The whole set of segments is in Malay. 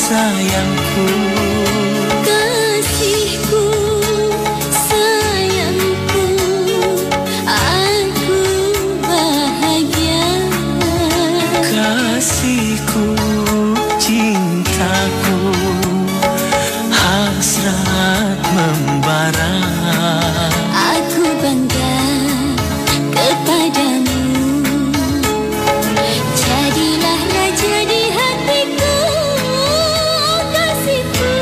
sayangku, kasihku, sayangku, aku bahagia. Kasihku, cintaku, hasrat membara. Aku bangga kepadamu, jadilah raja di hatiku, kasihku,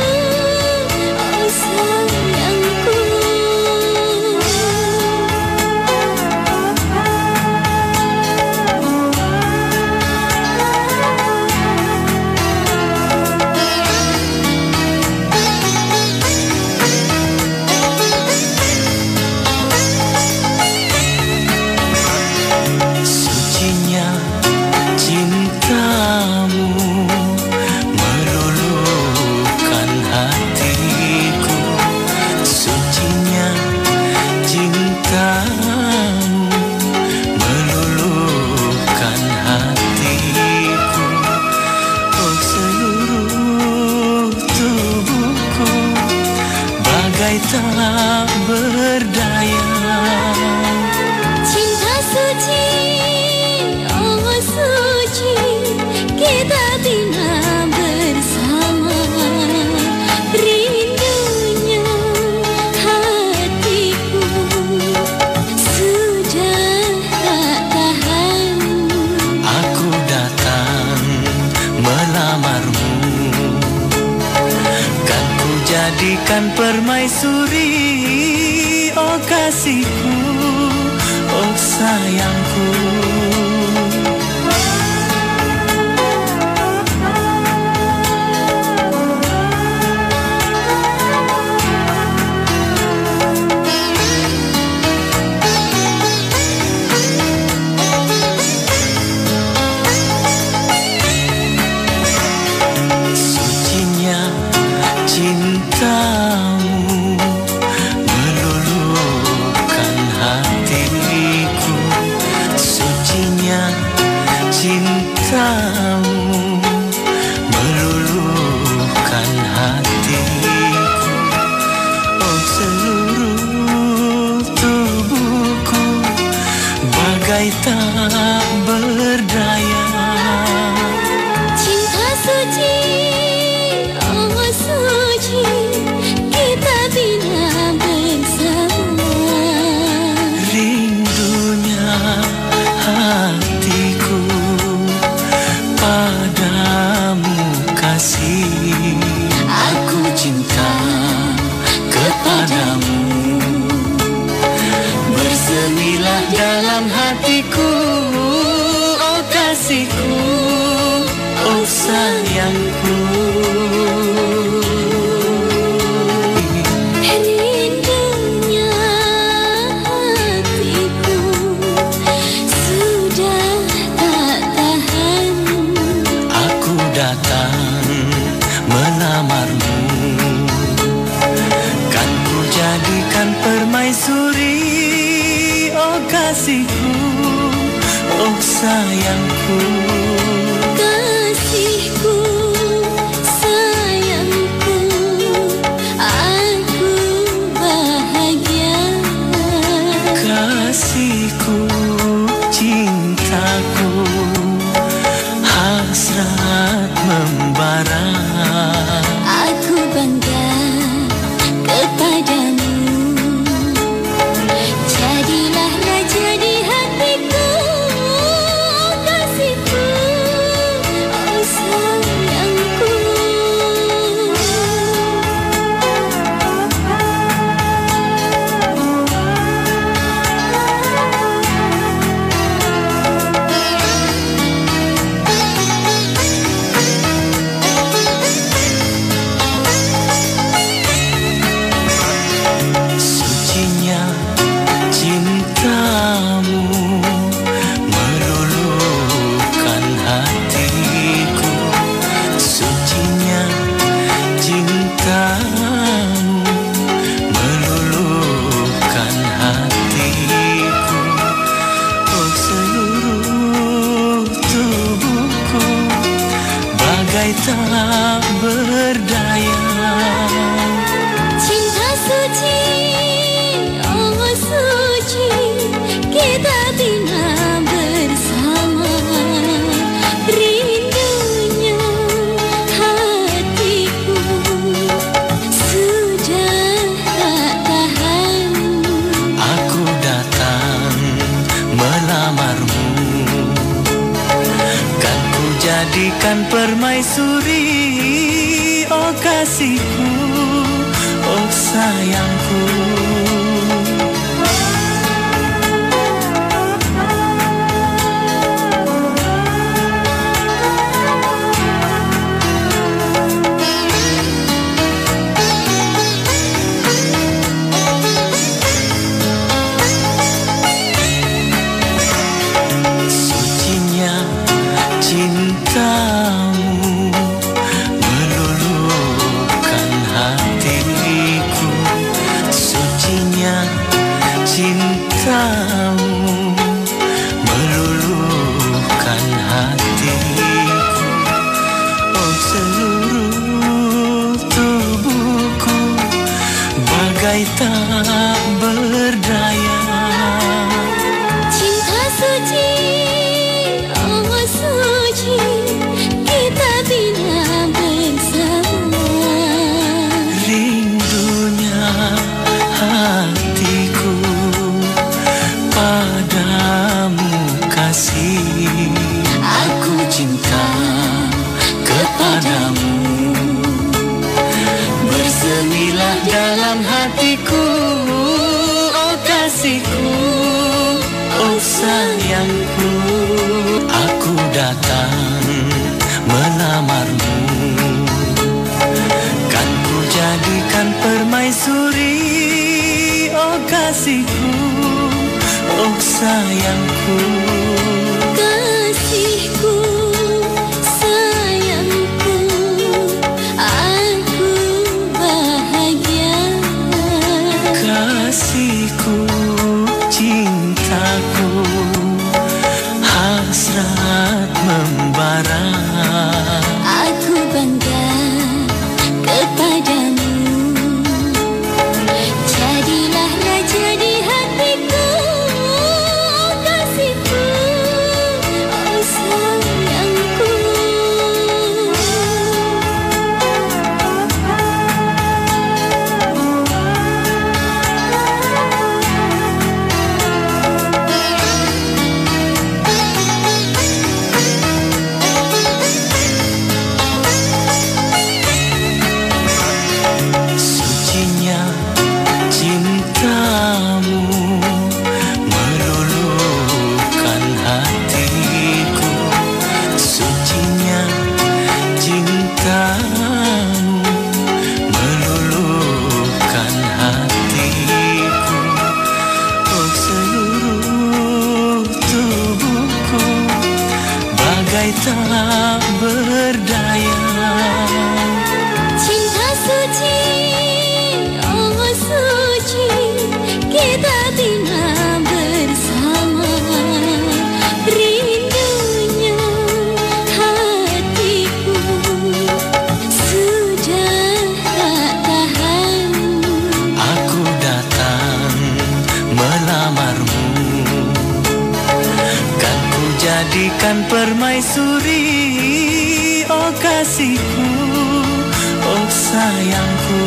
oh sayangku. Sucinya cintamu meluluhkan hatiku. Sucinya cintamu meluluhkan hatiku. Oh seluruh tubuhku bagai tak berdaya. Cinta suci, oh suci, kita bina bersama. Rindunya hatiku sudah tak tahan. Aku datang melamarmu, kan ku jadikan permaisuri. Oh kasihku, oh sayangku. Sucinya cintamu meluluhkan hatiku. Sucinya cintamu meluluhkan hatiku. Oh seluruh tubuhku bagai tak berdaya. Cinta suci, oh suci, kita bina bersama. Rindunya hatiku padamu kasih. Aku cinta kepadamu, bersemilah dalam hatiku. Oh kasihku, oh sayangku. Rindunya hatiku sudah tak tahan. Aku datang melamarmu, kan ku jadikan permaisuri. Oh kasihku, oh sayangku. Kasihku, sayangku, aku bahagia. Kasihku, cintaku, hasrat membara. Aku bangga kepadamu, jadilah raja di hatiku, kasihku, oh sayangku. bagai tak berdaya. Cinta suci, oh suci, kita bina bersama. Rindunya hatiku sudah tak tahan. Aku datang melamarmu, kan ku jadikan permaisuri. Oh kasihku, oh sayangku. Sucinya cintamu meluluhkan hatiku. Sucinya cintamu meluluhkan hatiku. Oh seluruh tubuhku bagai tak berdaya. Cinta suci, oh suci, kita bina bersama. Rindunya hatiku padamu kasih. Aku cinta kepadamu, bersemilah dalam hatiku. Oh kasihku, oh sayangku. Aku datang melamarmu, kan ku jadikan permaisuri. Oh kasihku, oh sayangku. Kasihku, sayangku, aku bahagia. Kasihku, cintaku, hasrat membara. Aku bangga kepadamu. Jadilah raja di hatiku, oh kasihku, oh sayangku. Sucinya cintamu meluluhkan hatiku. Sucinya cintamu meluluhkan hatiku. Oh seluruh tubuhku bagai tak berdaya. Cinta suci, oh suci, kita bina bersama. Rindunya hatiku sudah tak tahan. Aku datang melamarmu, kan ku jadikan permaisuri. Oh kasihku, oh sayangku.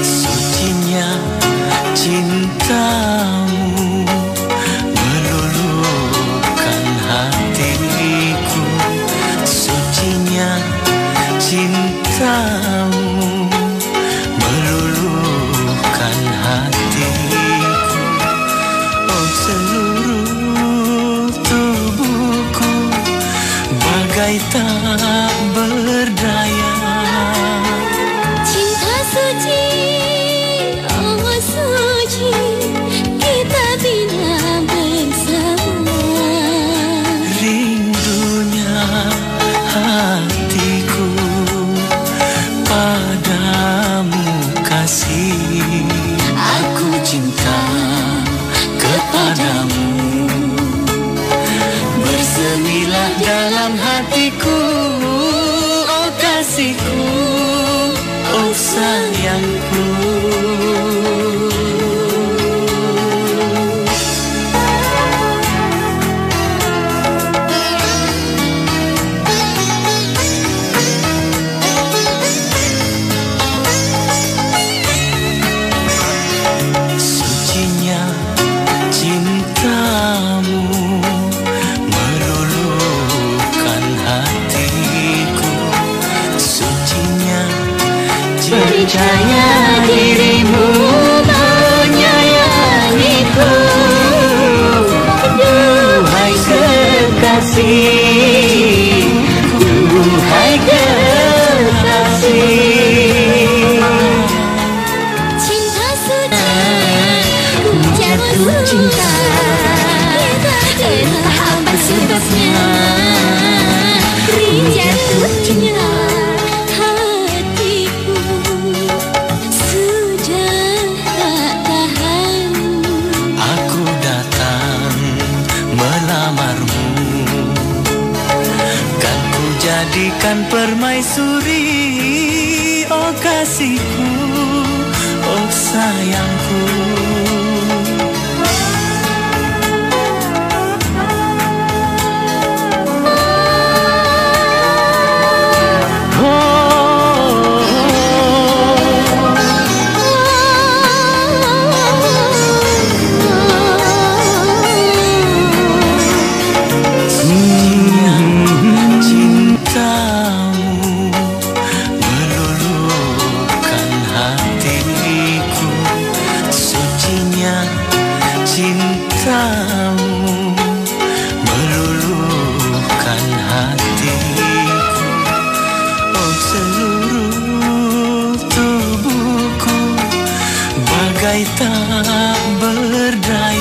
Sucinya cintamu meluluhkan hatiku. Sucinya cintamu meluluhkan hatiku. Oh seluruh tubuhku bagai tak berdaya. Cinta suci, oh suci, kita bina bersama. dalam hatiku, oh kasihku, oh sayangku. Sucinya cintamu meluluhkan hatiku. Sucinya Percaya dirimu menyayangiku. duhai kekasih, duhai kekasih. Cinta suci, ku jatuh cinta. Entah apa sebabnya, jatuhnya hatiku sudah tak tahan. Aku datang melamarmu, kan ku jadikan permaisuri, oh kasihku, oh sayangku. Cintamu meluluhkan hatiku. Sucinya cintamu meluluhkan hatiku. Oh seluruh tubuhku bagai tak berdaya.